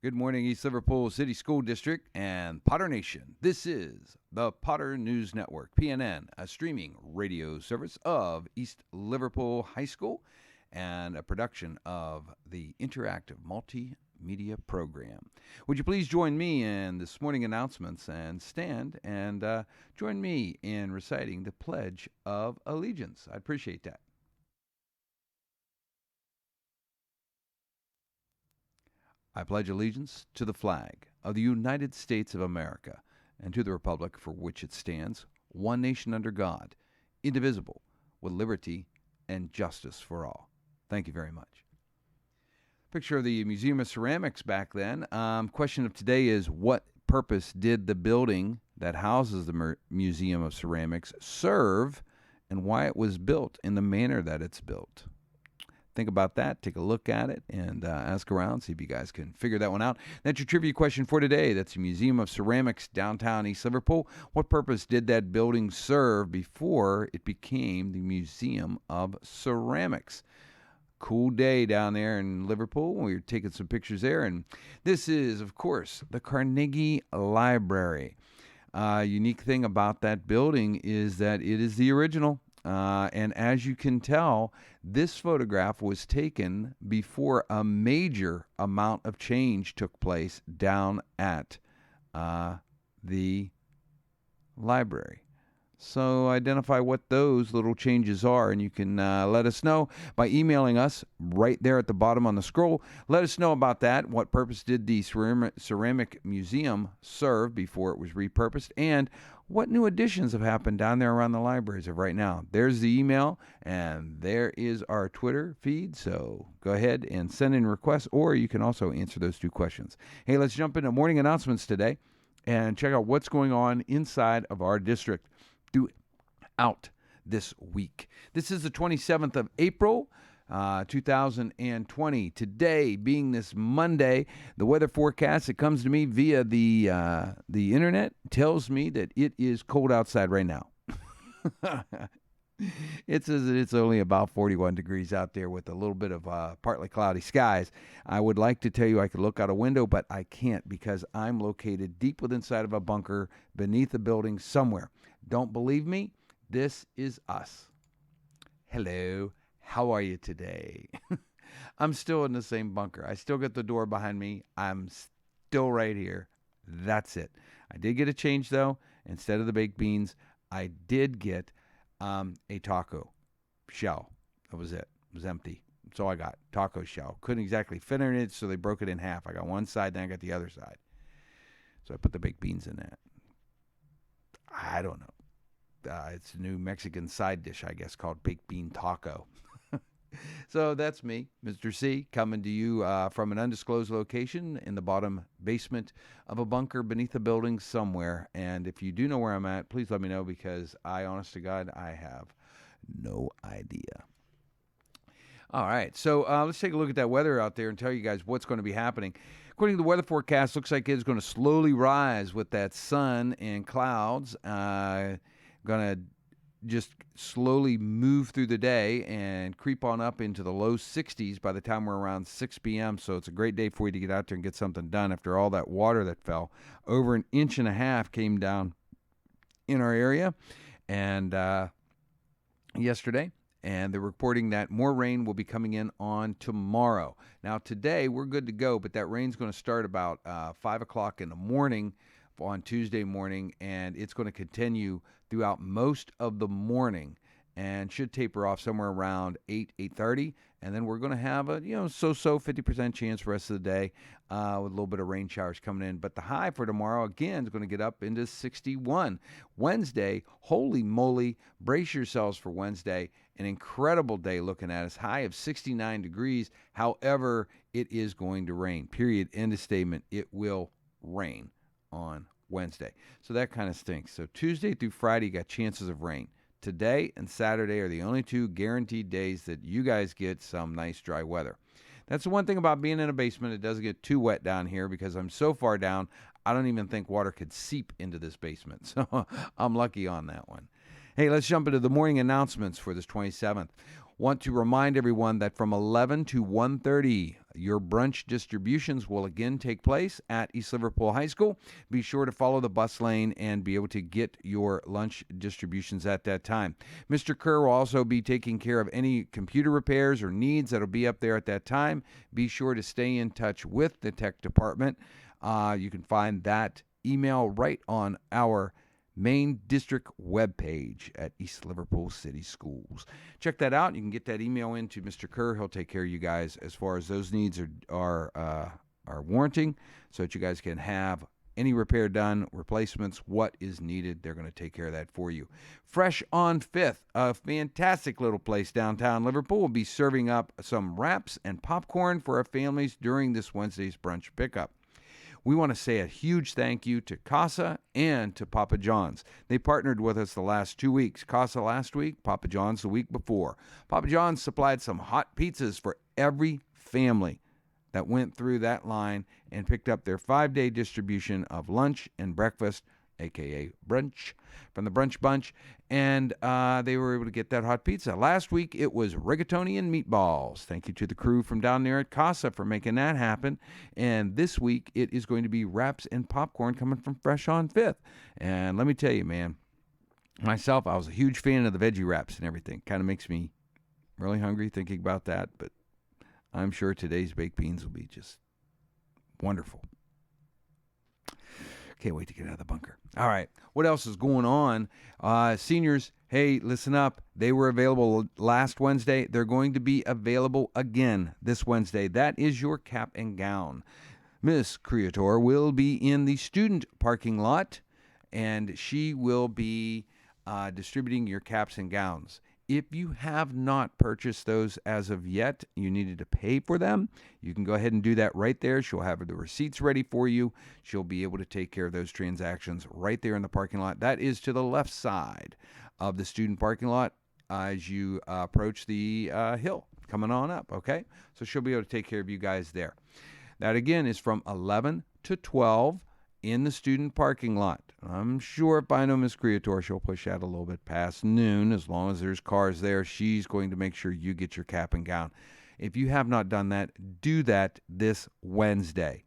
Good morning, East Liverpool City School District and Potter Nation. This is the Potter News Network, PNN, a streaming radio service of East Liverpool High School and a production of the Interactive Multimedia Program. Would you please join me in this morning announcements and stand and join me in reciting the Pledge of Allegiance? I'd appreciate that. I pledge allegiance to the flag of the United States of America and to the republic for which it stands, one nation under God, indivisible, with liberty and justice for all. Thank you very much. Picture of the Museum of Ceramics back then. Question of today is, what purpose did the building that houses the Museum of Ceramics serve, and why it was built in the manner that it's built? Think about that, take a look at it, and ask around, see if you guys can figure that one out. That's your trivia question for today. That's the Museum of Ceramics, downtown East Liverpool. What purpose did that building serve before it became the Museum of Ceramics? Cool day down there in Liverpool. We were taking some pictures there, and this is, of course, the Carnegie Library. Unique thing about that building is that it is the original. And as you can tell, this photograph was taken before a major amount of change took place down at the library. So identify what those little changes are, and you can let us know by emailing us right there at the bottom on the scroll. Let us know about that. What purpose did the ceramic museum serve before it was repurposed, and what new additions have happened down there around the libraries of right now? There's the email, and there is our Twitter feed. So go ahead and send in requests, or you can also answer those two questions. Hey, let's jump into morning announcements today and check out what's going on inside of our district throughout this week. This is the 27th of April, 2020. Today being this Monday, the weather forecast that comes to me via the internet tells me that it is cold outside right now. It says that it's only about 41 degrees out there with a little bit of partly cloudy skies. I would like to tell you I could look out a window, but I can't because I'm located deep within inside of a bunker beneath a building somewhere. Don't believe me? This is us. Hello. How are you today? I'm still in the same bunker. I still got the door behind me. I'm still right here. That's it. I did get a change, though. Instead of the baked beans, I did get a taco shell. That was it. It was empty. That's all I got. Taco shell. Couldn't exactly fit in it, so they broke it in half. I got one side, then I got the other side. So I put the baked beans in that. I don't know. It's a new Mexican side dish, I guess, called baked bean taco. So that's me, Mr. C, coming to you from an undisclosed location in the bottom basement of a bunker beneath a building somewhere. And if you do know where I'm at, please let me know, because honest to God, I have no idea. All right, so let's take a look at that weather out there and tell you guys what's going to be happening. According to the weather forecast, looks like it's going to slowly rise with that sun and clouds. Going to just slowly move through the day and creep on up into the low 60s by the time we're around 6 p.m. So it's a great day for you to get out there and get something done after all that water that fell. Over 1.5 inches came down in our area and yesterday. And they're reporting that more rain will be coming in on tomorrow. Now, today, we're good to go, but that rain's going to start about 5 o'clock in the morning on Tuesday morning, and it's going to continue throughout most of the morning and should taper off somewhere around 8:30, and then we're going to have a 50% chance for the rest of the day with a little bit of rain showers coming in. But the high for tomorrow, again, is going to get up into 61. Wednesday, holy moly, brace yourselves for Wednesday. An incredible day looking at us, high of 69 degrees. However, it is going to rain. Period. End of statement. It will rain on Wednesday. So that kind of stinks. So Tuesday through Friday, you got chances of rain. Today and Saturday are the only two guaranteed days that you guys get some nice dry weather. That's the one thing about being in a basement. It doesn't get too wet down here because I'm so far down, I don't even think water could seep into this basement. So I'm lucky on that one. Hey, let's jump into the morning announcements for this 27th. Want to remind everyone that from 11 to 1:30, Your brunch distributions will again take place at East Liverpool High School. Be sure to follow the bus lane and be able to get your lunch distributions at that time. Mr. Kerr will also be taking care of any computer repairs or needs that will be up there at that time. Be sure to stay in touch with the tech department. You can find that email right on our main district webpage at East Liverpool City Schools. Check that out. You can get that email into Mr. Kerr. He'll take care of you guys as far as those needs are warranting, so that you guys can have any repair done, replacements, what is needed. They're going to take care of that for you. Fresh on 5th, a fantastic little place downtown Liverpool, will be serving up some wraps and popcorn for our families during this Wednesday's brunch pickup. We want to say a huge thank you to Casa and to Papa John's. They partnered with us the last 2 weeks. Casa last week, Papa John's the week before. Papa John's supplied some hot pizzas for every family that went through that line and picked up their 5-day distribution of lunch and breakfast, a.k.a. brunch, from the Brunch Bunch, and they were able to get that hot pizza. Last week, it was rigatoni and meatballs. Thank you to the crew from down there at Casa for making that happen. And this week, it is going to be wraps and popcorn coming from Fresh on 5th. And let me tell you, man, myself, I was a huge fan of the veggie wraps and everything. Kind of makes me really hungry thinking about that, but I'm sure today's baked beans will be just wonderful. Can't wait to get out of the bunker. All right. What else is going on? Seniors, hey, listen up. They were available last Wednesday. They're going to be available again this Wednesday. That is your cap and gown. Miss Creator will be in the student parking lot, and she will be distributing your caps and gowns. If you have not purchased those as of yet, you needed to pay for them, you can go ahead and do that right there. She'll have the receipts ready for you. She'll be able to take care of those transactions right there in the parking lot. That is to the left side of the student parking lot as you approach the hill coming on up, okay? So she'll be able to take care of you guys there. That, again, is from 11 to 12 in the student parking lot. I'm sure if I know Miss Creator, she'll push out a little bit past noon. As long as there's cars there, she's going to make sure you get your cap and gown. If you have not done that, do that this Wednesday.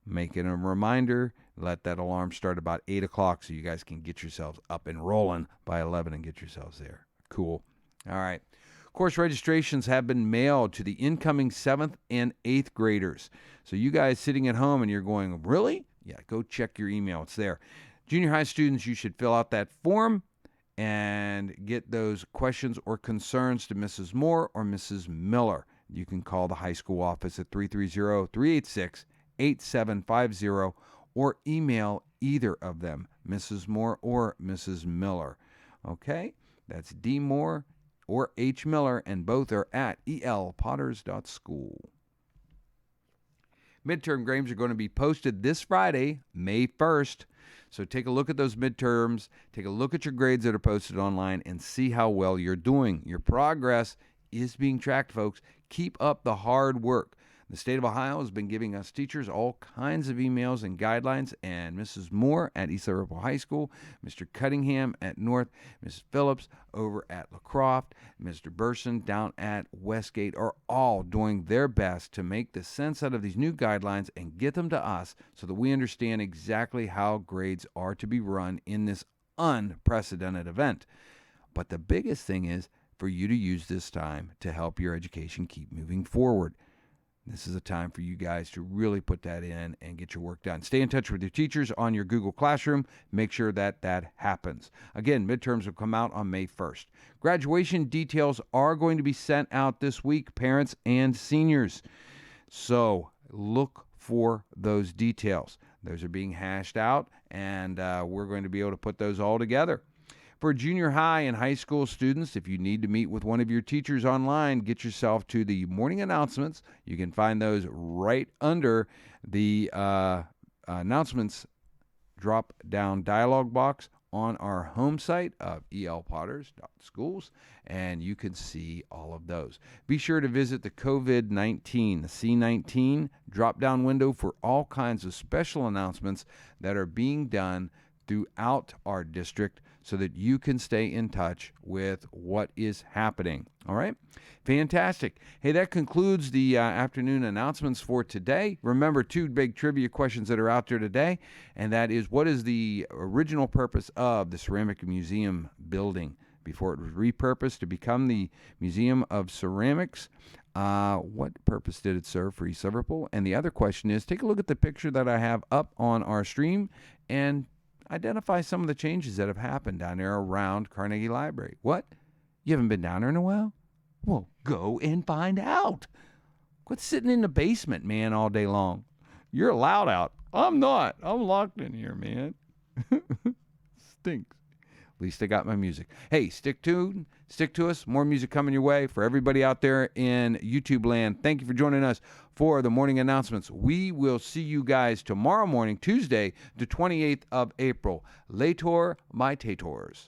Make it a reminder. Let that alarm start about 8 o'clock so you guys can get yourselves up and rolling by 11 and get yourselves there. Cool. All right. Course registrations have been mailed to the incoming 7th and 8th graders. So you guys sitting at home and you're going, really? Yeah, go check your email. It's there. Junior high students, you should fill out that form and get those questions or concerns to Mrs. Moore or Mrs. Miller. You can call the high school office at 330-386-8750 or email either of them, Mrs. Moore or Mrs. Miller. Okay? That's D. Moore or H. Miller, and both are at elpotters.school. Midterm grades are going to be posted this Friday, May 1st. So take a look at those midterms, take a look at your grades that are posted online, and see how well you're doing. Your progress is being tracked, folks. Keep up the hard work. The state of Ohio has been giving us teachers all kinds of emails and guidelines, and Mrs. Moore at East Liverpool High School, Mr. Cunningham at North, Mrs. Phillips over at LaCroft, Mr. Burson down at Westgate are all doing their best to make the sense out of these new guidelines and get them to us so that we understand exactly how grades are to be run in this unprecedented event. But the biggest thing is for you to use this time to help your education keep moving forward. This is a time for you guys to really put that in and get your work done. Stay in touch with your teachers on your Google Classroom. Make sure that that happens. Again, midterms will come out on May 1st. Graduation details are going to be sent out this week, parents and seniors. So look for those details. Those are being hashed out, and we're going to be able to put those all together. For junior high and high school students, if you need to meet with one of your teachers online, get yourself to the morning announcements. You can find those right under the announcements drop-down dialog box on our home site of elpotters.schools, and you can see all of those. Be sure to visit the COVID-19, the C19 drop-down window for all kinds of special announcements that are being done throughout our district, so that you can stay in touch with what is happening. All right? Fantastic. Hey, that concludes the afternoon announcements for today. Remember, 2 big trivia questions that are out there today, and that is, what is the original purpose of the Ceramic Museum building before it was repurposed to become the Museum of Ceramics? What purpose did it serve for East Liverpool? And the other question is, take a look at the picture that I have up on our stream and identify some of the changes that have happened down there around Carnegie Library. What? You haven't been down there in a while? Well, go and find out. Quit sitting in the basement, man, all day long. You're allowed out. I'm not. I'm locked in here, man. Stinks. At least I got my music. Hey, stick tuned. Stick to us. More music coming your way. For everybody out there in YouTube land, thank you for joining us for the morning announcements. We will see you guys tomorrow morning, Tuesday, the 28th of April. Later, my tators.